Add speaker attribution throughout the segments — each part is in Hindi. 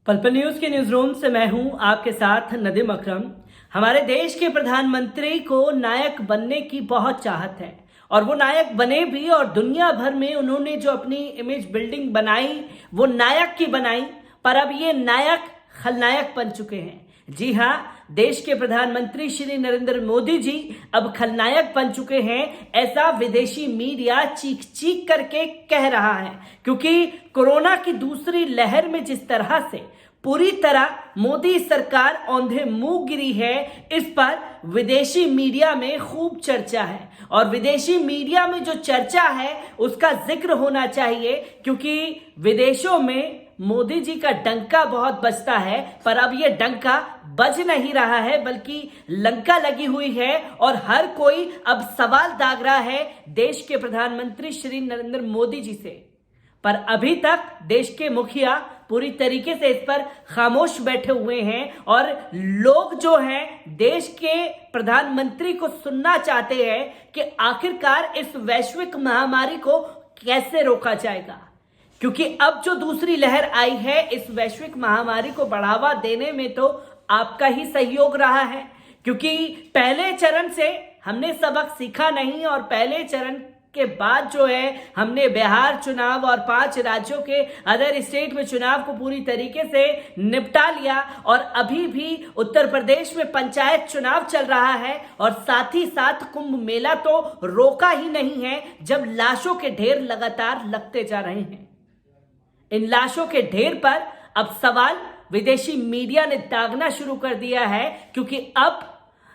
Speaker 1: पल न्यूज के न्यूज रूम से मैं हूं आपके साथ नदीम अकरम। हमारे देश के प्रधानमंत्री को नायक बनने की बहुत चाहत है और वो नायक बने भी, और दुनिया भर में उन्होंने जो अपनी इमेज बिल्डिंग बनाई वो नायक की बनाई। पर अब ये नायक खलनायक बन चुके हैं। जी हाँ, देश के प्रधानमंत्री श्री नरेंद्र मोदी जी अब खलनायक बन चुके हैं, ऐसा विदेशी मीडिया चीख चीख करके कह रहा है। क्योंकि कोरोना की दूसरी लहर में जिस तरह से पूरी तरह मोदी सरकार औंधे मुंह गिरी है, इस पर विदेशी मीडिया में खूब चर्चा है। और विदेशी मीडिया में जो चर्चा है उसका जिक्र होना चाहिए, क्योंकि विदेशों में मोदी जी का डंका बहुत बजता है। पर अब ये डंका बज नहीं रहा है, बल्कि लंका लगी हुई है और हर कोई अब सवाल दाग रहा है देश के प्रधानमंत्री श्री नरेंद्र मोदी जी से। पर अभी तक देश के मुखिया पूरी तरीके से इस पर खामोश बैठे हुए हैं और लोग जो हैं देश के प्रधानमंत्री को सुनना चाहते हैं कि आखिरकार इस वैश्विक महामारी को कैसे रोका जाएगा। क्योंकि अब जो दूसरी लहर आई है, इस वैश्विक महामारी को बढ़ावा देने में तो आपका ही सहयोग रहा है। क्योंकि पहले चरण से हमने सबक सीखा नहीं, और पहले चरण के बाद जो है हमने बिहार चुनाव और 5 राज्यों के अदर स्टेट में चुनाव को पूरी तरीके से निपटा लिया, और अभी भी उत्तर प्रदेश में पंचायत चुनाव चल रहा है। और साथ ही साथ कुंभ मेला तो रोका ही नहीं है, जब लाशों के ढेर लगातार लगते जा रहे हैं। इन लाशों के ढेर पर अब सवाल विदेशी मीडिया ने दागना शुरू कर दिया है। क्योंकि अब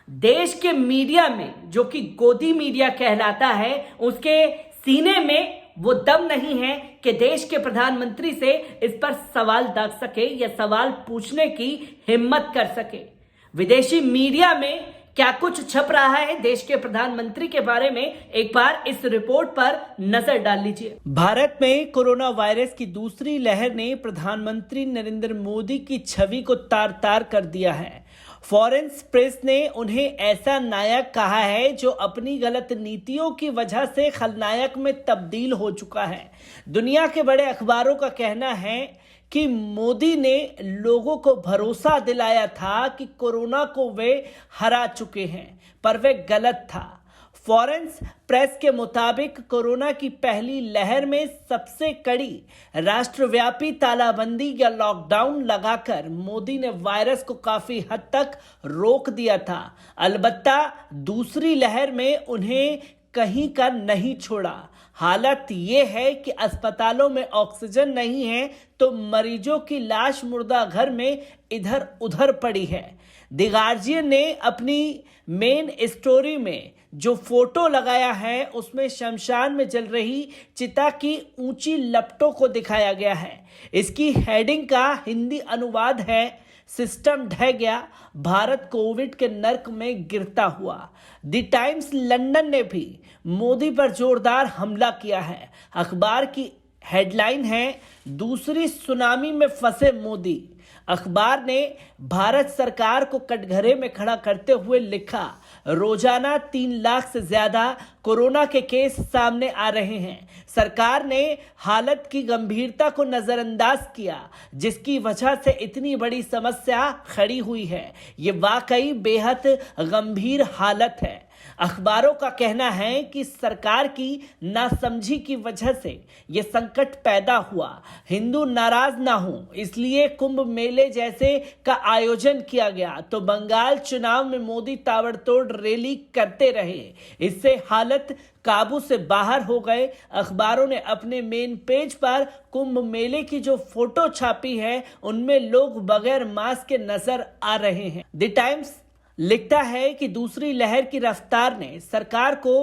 Speaker 1: देश के मीडिया में, जो कि गोदी मीडिया कहलाता है, उसके सीने में वो दम नहीं है कि देश के प्रधानमंत्री से इस पर सवाल दाग सके या सवाल पूछने की हिम्मत कर सके। विदेशी मीडिया में क्या कुछ छप रहा है देश के प्रधानमंत्री के बारे में, एक बार इस रिपोर्ट पर नजर डाल लीजिए। भारत में कोरोना वायरस की दूसरी लहर ने प्रधानमंत्री नरेंद्र मोदी की छवि को तार तार कर दिया है। फॉरेन प्रेस ने उन्हें ऐसा नायक कहा है जो अपनी गलत नीतियों की वजह से खलनायक में तब्दील हो चुका है। दुनिया के बड़े अखबारों का कहना है कि मोदी ने लोगों को भरोसा दिलाया था कि कोरोना को वे हरा चुके हैं, पर वे गलत था। फॉरेन प्रेस के मुताबिक कोरोना की पहली लहर में सबसे कड़ी राष्ट्रव्यापी तालाबंदी या लॉकडाउन लगाकर मोदी ने वायरस को काफी हद तक रोक दिया था। अलबत्ता दूसरी लहर में उन्हें कहीं का नहीं छोड़ा। हालत ये है कि अस्पतालों में ऑक्सीजन नहीं है, तो मरीजों की लाश मुर्दा घर में इधर उधर पड़ी है। द गार्जियन ने अपनी मेन स्टोरी में जो फोटो लगाया है, उसमें शमशान में जल रही चिता की ऊंची लपटों को दिखाया गया है। इसकी हेडिंग का हिंदी अनुवाद है, सिस्टम ढह गया, भारत कोविड के नर्क में गिरता हुआ। द टाइम्स लंदन ने भी मोदी पर जोरदार हमला किया है। अखबार की हेडलाइन है, दूसरी सुनामी में फंसे मोदी। अखबार ने भारत सरकार को कटघरे में खड़ा करते हुए लिखा, रोजाना 3 लाख से ज्यादा कोरोना के केस सामने आ रहे हैं। सरकार ने हालत की गंभीरता को नजरअंदाज किया, जिसकी वजह से इतनी बड़ी समस्या खड़ी हुई है। ये वाकई बेहद गंभीर हालत है। अखबारों का कहना है कि सरकार की नासमझी की वजह से यह संकट पैदा हुआ। हिंदू नाराज ना हो, इसलिए कुंभ मेले जैसे का आयोजन किया गया, तो बंगाल चुनाव में मोदी ताबड़तोड़ रैली करते रहे। इससे हालत काबू से बाहर हो गए। अखबारों ने अपने मेन पेज पर कुंभ मेले की जो फोटो छापी है, उनमें लोग बगैर मास्क के नजर आ रहे हैं। द टाइम्स लिखता है कि दूसरी लहर की रफ्तार ने सरकार को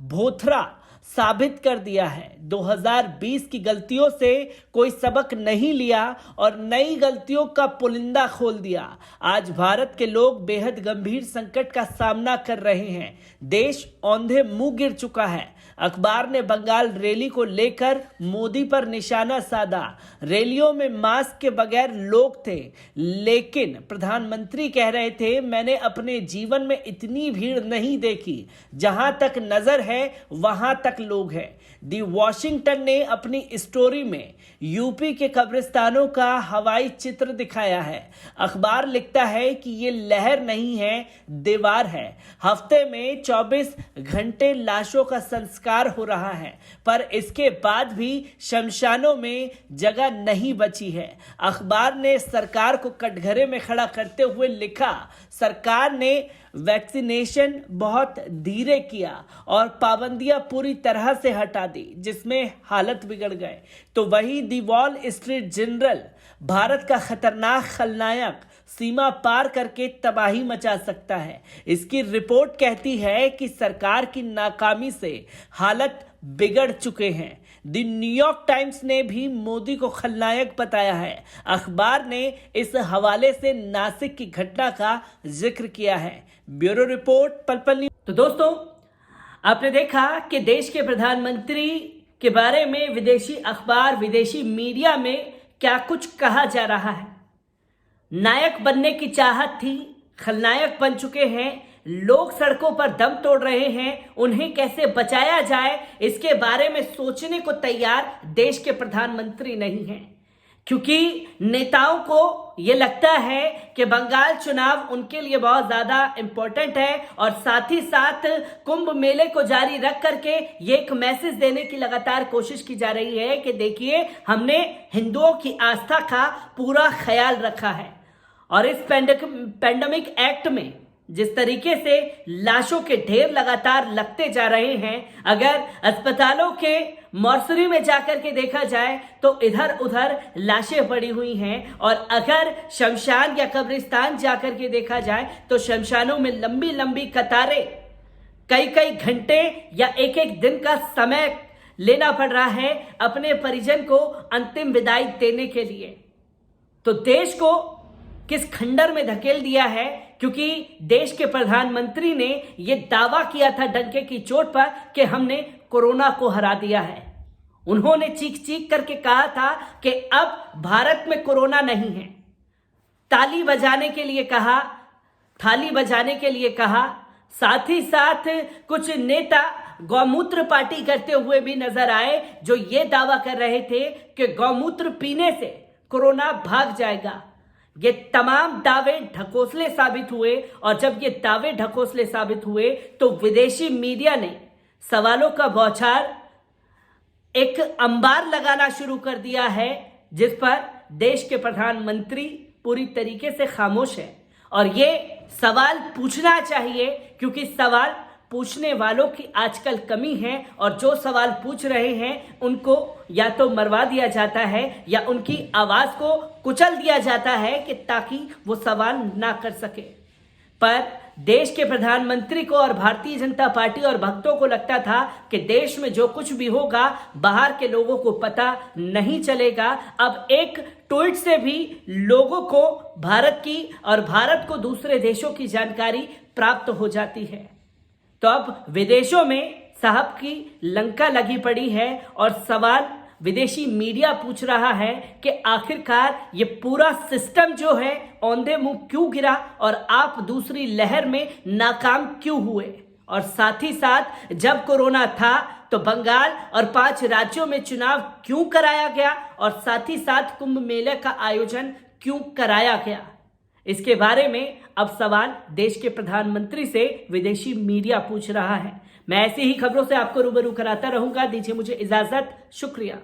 Speaker 1: भोथरा साबित कर दिया है। 2020 की गलतियों से कोई सबक नहीं लिया और नई गलतियों का पुलिंदा खोल दिया। आज भारत के लोग बेहद गंभीर संकट का सामना कर रहे हैं। देश औंधे मुंह गिर चुका है। अखबार ने बंगाल रैली को लेकर मोदी पर निशाना साधा। रैलियों में मास्क के बगैर लोग थे, लेकिन प्रधानमंत्री कह रहे थे, मैंने अपने जीवन में इतनी भीड़ नहीं देखी। जहां तक नजर है वहां तक लोग हैं। दी वॉशिंगटन ने अपनी स्टोरी में यूपी के कब्रिस्तानों का हवाई चित्र दिखाया है। अखबार लिखता है कि ये लहर नहीं है, दीवार है। हफ्ते में 24 घंटे लाशों का संस्कार हो रहा है, पर इसके बाद भी शमशानों में जगह नहीं बची है। अखबार ने सरकार को कटघरे में खड़ा करते हुए लिखा, सरकार ने वैक्सीनेशन बहुत धीरे किया और पाबंदियां पूरी तरह से हटा दी, जिसमें हालत बिगड़ गए। तो वही the wall street journal, Bharat का खतरनाक खलनायक सीमा पार करके तबाही मचा सकता है। इसकी रिपोर्ट कहती है कि सरकार की नाकामी से हालत बिगड़ चुके हैं। द न्यूयॉर्क टाइम्स ने भी मोदी को खलनायक बताया है। अखबार ने इस हवाले से नासिक की घटना का जिक्र किया है। ब्यूरो रिपोर्ट, पल पल न्यूज। तो दोस्तों, आपने देखा कि देश के प्रधानमंत्री के बारे में विदेशी अखबार, विदेशी मीडिया में क्या कुछ कहा जा रहा है। नायक बनने की चाहत थी, खलनायक बन चुके हैं, लोग सड़कों पर दम तोड़ रहे हैं, उन्हें कैसे बचाया जाए इसके बारे में सोचने को तैयार देश के प्रधानमंत्री नहीं हैं। क्योंकि नेताओं को यह लगता है कि बंगाल चुनाव उनके लिए बहुत ज्यादा इंपॉर्टेंट है और साथ ही साथ कुंभ मेले को जारी रख करके ये एक मैसेज देने की लगातार कोशिश की जा रही है कि देखिए, हमने हिंदुओं की आस्था का पूरा ख्याल रखा है। और इस पैंडेमिक एक्ट में जिस तरीके से लाशों के ढेर लगातार लगते जा रहे हैं, अगर अस्पतालों के मॉर्चरी में जाकर के देखा जाए तो इधर उधर लाशें पड़ी हुई हैं, और अगर शमशान या कब्रिस्तान जाकर के देखा जाए तो शमशानों में लंबी लंबी कतारें, कई कई घंटे या एक एक दिन का समय लेना पड़ रहा है अपने परिजन को अंतिम विदाई देने के लिए। तो देश को किस खंडर में धकेल दिया है, क्योंकि देश के प्रधानमंत्री ने यह दावा किया था डंके की चोट पर कि हमने कोरोना को हरा दिया है। उन्होंने चीख चीख करके कहा था कि अब भारत में कोरोना नहीं है। ताली बजाने के लिए कहा, थाली बजाने के लिए कहा। साथ ही साथ कुछ नेता गौमूत्र पार्टी करते हुए भी नजर आए, जो ये दावा कर रहे थे कि गौमूत्र पीने से कोरोना भाग जाएगा। ये तमाम दावे ढकोसले साबित हुए, और जब ये दावे ढकोसले साबित हुए तो विदेशी मीडिया ने सवालों का बौछार, एक अंबार लगाना शुरू कर दिया है, जिस पर देश के प्रधानमंत्री पूरी तरीके से खामोश है। और ये सवाल पूछना चाहिए, क्योंकि सवाल पूछने वालों की आजकल कमी है, और जो सवाल पूछ रहे हैं उनको या तो मरवा दिया जाता है या उनकी आवाज को कुचल दिया जाता है कि ताकि वो सवाल ना कर सके। पर देश के प्रधानमंत्री को और भारतीय जनता पार्टी और भक्तों को लगता था कि देश में जो कुछ भी होगा बाहर के लोगों को पता नहीं चलेगा। अब एक ट्वीट से भी लोगों को भारत की और भारत को दूसरे देशों की जानकारी प्राप्त हो जाती है। तो अब विदेशों में साहब की लंका लगी पड़ी है, और सवाल विदेशी मीडिया पूछ रहा है कि आखिरकार ये पूरा सिस्टम जो है औंधे मुंह क्यों गिरा और आप दूसरी लहर में नाकाम क्यों हुए। और साथ ही साथ जब कोरोना था तो बंगाल और 5 राज्यों में चुनाव क्यों कराया गया, और साथ ही साथ कुंभ मेले का आयोजन क्यों कराया गया। इसके बारे में अब सवाल देश के प्रधानमंत्री से विदेशी मीडिया पूछ रहा है। मैं ऐसी ही खबरों से आपको रूबरू कराता रहूंगा। दीजिए मुझे इजाजत। शुक्रिया।